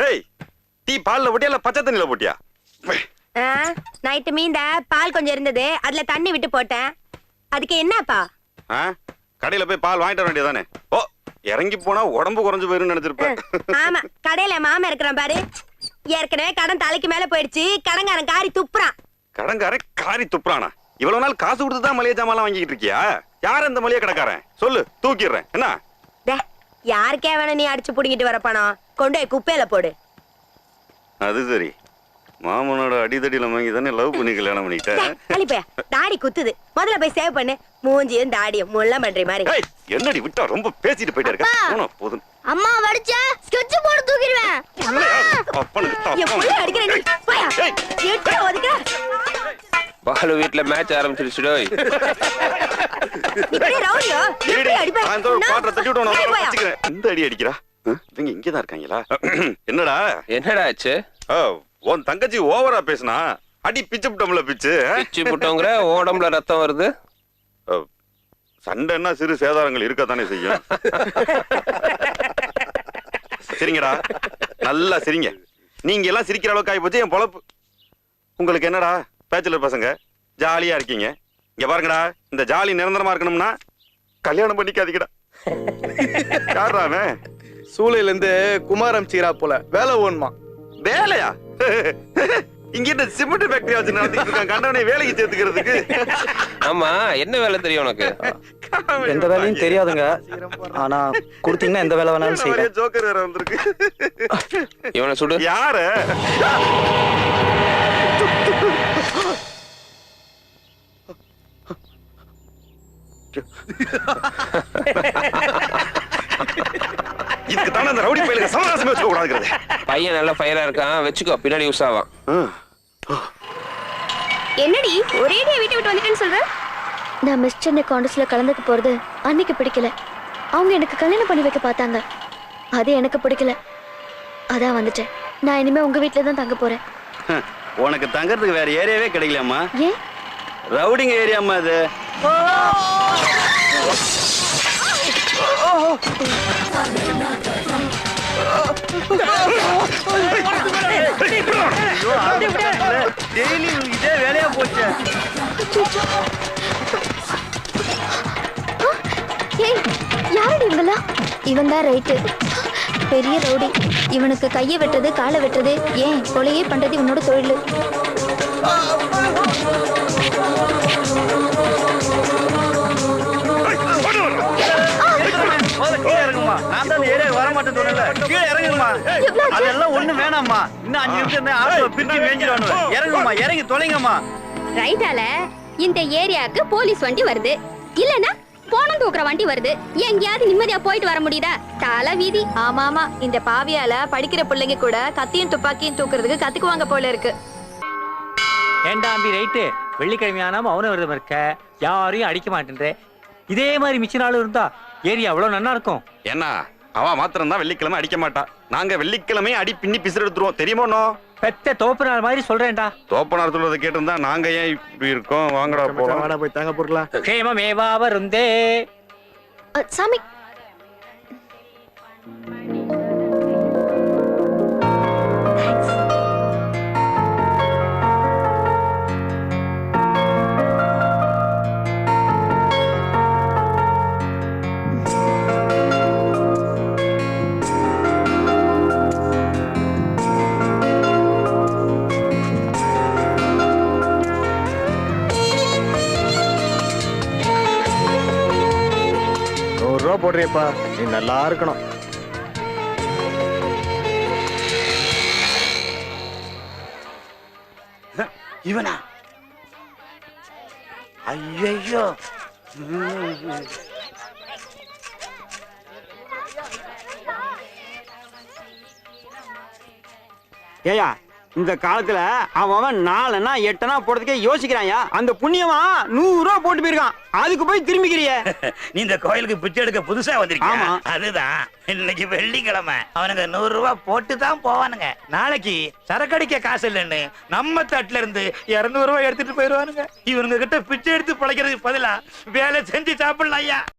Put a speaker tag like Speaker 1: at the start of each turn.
Speaker 1: ஏய் டீ பால்ல போட்டியா இல்ல பச்சை தண்ணில போட்டியா?
Speaker 2: நைட்டு மீந்த பால் கொஞ்சம் இருந்தது, அதுல தண்ணி விட்டு போட்டேன். அதுக்கு என்னப்பா?
Speaker 1: கடையில போய் பால் வாங்கிட்டு வர வேண்டியதானே. ஓ இறங்கி போனா உடம்பு குறைஞ்சு போயிரும் நினைச்சிருப்பேன்.
Speaker 2: ஆமா, கடையில மாமா இருக்கிறான் பாரு. ஏற்கனவே கடன் தலைக்கு மேல போயிடுச்சு. கடங்காரன் காரி துப்புறான்.
Speaker 1: கடங்காரன் காரி துப்புறானா? இவ்வளவு நாள் காசு கொடுத்து தான் மளிகை ஜாமான் வாங்கிட்டு இருக்கியா? யார் அந்த மளிகை கடைக்காரன் சொல்லு, தூக்கிடுறேன். என்ன
Speaker 2: யாருக்கே வேணும் நீ அடிச்சு புடிங்கிட்டு வர பணம்? கொண்டு போய் குப்பையில போடு.
Speaker 1: அது சரி, மாமனோட அடிதடியில வாங்கி தானே லவ் பண்ணி கல்யாணம் பண்ணிட்டேன்.
Speaker 2: தாடி குத்துது, முதல்ல போய் சேவ் பண்ணு. மூஞ்சியும் தாடியும் முள்ள பண்ற மாதிரி.
Speaker 1: என்னடி விட்டா ரொம்ப பேசிட்டு போயிட்டே இருக்க. போதும்
Speaker 3: அம்மா வடிச்ச ஸ்கெட்ச் போர்டு தூக்கிடுவேன்.
Speaker 4: பாலு வீட்ல மேட்ச் ஆரம்பிச்சிருச்சுடோ.
Speaker 1: இந்த அடி அடிக்கிறா. இவங்க இங்கதான் இருக்காங்களா? என்னடா
Speaker 4: என்னடா ஆச்சு?
Speaker 1: உன் தங்கச்சி ஓவரா பேசுனா அடி பிச்சு புட்டம்ல பிச்சு
Speaker 4: பிச்சு புட்டோங்கிற உடம்புல ரத்தம் வருது.
Speaker 1: சண்டைன்னா சிறு சேதாரங்கள் இருக்கத்தானே செய்யும். சரிங்கடா, நல்லா சிரிங்க. நீங்க எல்லாம் சிரிக்கிற அளவுக்கு ஆகி போச்சு என் பொழப்பு. உங்களுக்கு என்னடா பேச்சுலர் பசங்க ஜாலியா இருக்கீங்க. இங்க பாருங்கடா, இந்த ஜாலி நிரந்தரமா இருக்கணும்னா கல்யாணம் பண்ணிக்காதீங்கடா. யாராமே
Speaker 5: சூளையில இருந்து குமாரம் சீரா போல வேலை ஓணுமா?
Speaker 1: வேலையா? இங்கிட்ட சிமெண்ட் ஃபேக்டரி வச்சு நடத்திட்டு இருக்கான் கண்டவனை வேலைக்கு சேர்த்துக்கிறதுக்கு.
Speaker 4: ஆமா, என்ன வேலை தெரியும் உனக்கு?
Speaker 6: எந்த வேலையும் தெரியாதுங்க, ஆனா கொடுத்தீங்கன்னா எந்த வேலை வேணாலும் செய்வேன்.
Speaker 1: ஜோக்கர் வேற வந்திருக்கு.
Speaker 4: இவனை சுடு.
Speaker 1: யாரு? இதுக்கு தானே அந்த ரவுடி பையலுக்கு சமரசமே வச்சுக்க கூடாதுங்கிறது.
Speaker 4: பையன் நல்ல ஃபயரா இருக்கான், வச்சுக்கோ, பின்னாடி யூஸ் ஆவான்.
Speaker 3: என்னடி ஒரேடியா வீட்டை விட்டு வந்துட்டேன்னு சொல்ற? நான் மிஸ் சென்னை காண்டஸ்ல கலந்துக்க போறது அன்னைக்கு பிடிக்கல. அவங்க எனக்கு கல்யாணம் பண்ணி வைக்க பார்த்தாங்க, அது எனக்கு பிடிக்கல. அதான் வந்துட்டேன். நான் இனிமே உங்க வீட்டுல தான் தங்க போறேன்.
Speaker 7: உனக்கு தங்கறதுக்கு வேற ஏரியாவே கிடைக்கலாமா?
Speaker 3: ஏன்?
Speaker 7: ரவுடிங்க ஏரியாமா அது. இதே வேலையா போச்சு.
Speaker 3: யாரடி இவங்களா? இவன் தான் ரைட்டு, பெரிய ரவுடி. இவனுக்கு கையை வெட்டுறது காலை வெட்டுறது ஏன் கொலையே பண்றது இவனோட தொழில்.
Speaker 7: நான் தான் ஏரியா வர மாட்டேன்னு சொன்னேன்ல, கீழே இறங்குமா. அதெல்லாம் ஒண்ணு வேணாம்மா, இன்னும் 5 நிமிஷம் ஆட்டோ பிரிச்சு மேஞ்சிடுவானு. இறங்குமா, இறங்கி தொலைங்கம்மா.
Speaker 3: ரைட்டால இந்த ஏரியாவுக்கு போலீஸ் வண்டி வருது, இல்லனா போனம் தூக்குற வண்டி வருது. எங்கேயாவது நிம்மதியா போயிட்டு வர முடியுதா? தலை வீதி.
Speaker 2: ஆமா ஆமா, இந்த பாவியால படிக்கிற பிள்ளைங்க கூட கத்தியும் துப்பாக்கியும் தூக்குறதுக்கு கத்துக்குவாங்க போல இருக்கு.
Speaker 8: ஏண்டாம்பி ரைட்டு, வெள்ளிக்கிழமையான மௌன விரதம் இருக்க, யாரையும் அடிக்க மாட்டேன்ற. இதே மாதிரி மிச்ச நாளும் இருந்தா ஏரியா அவ்வளவு நல்லா இருக்கும்.
Speaker 1: என்ன அவ மாத்திரம் தான் வெள்ளிக்கிழமை அடிக்க மாட்டா, நாங்க வெள்ளிக்கிழமை அடி பின்னி பிசுறு எடுத்துருவோம். தெரியுமோ?
Speaker 8: பெத்த தோப்பனார் மாதிரி சொல்றேன்டா.
Speaker 1: தோப்பனார் சொல்றதை கேட்டிருந்தா நாங்க ஏன் இப்படி இருக்கோம்? வாங்கடா போலாம்.
Speaker 5: வாடா போய் தாங்க போறலாம்.
Speaker 8: க்ஷேமமேவா வருந்தே.
Speaker 3: சாமி,
Speaker 5: போடுறியப்பா, நீ நல்லா இருக்கணும்.
Speaker 7: இவனா? ஐயோ,
Speaker 9: ஏயா இந்த காலத்துல அவன் 4 8 போடுறதுக்கே யோசிக்கிறாயா. அந்த புண்ணியமா 100 ரூபா போட்டு போயிருக்கான், அதுக்கு போய் திரும்பிக்கிறிய.
Speaker 7: நீ இந்த கோயிலுக்கு பிச்சை எடுக்க புதுசா வந்திருக்கியா? அதுதான், இன்னைக்கு வெள்ளிக்கிழமை அவனுங்க 100 ரூபா போட்டு தான் போவானுங்க. நாளைக்கு சரக்கடிக்க காசு இல்லைன்னு நம்ம தட்டுல இருந்து 200 ரூபாய் எடுத்துட்டு போயிருவானுங்க. இவனுங்க கிட்ட பிச்சை எடுத்து பிழைக்கிறதுக்கு பதிலா வேலை செஞ்சு சாப்பிடலாம் ஐயா.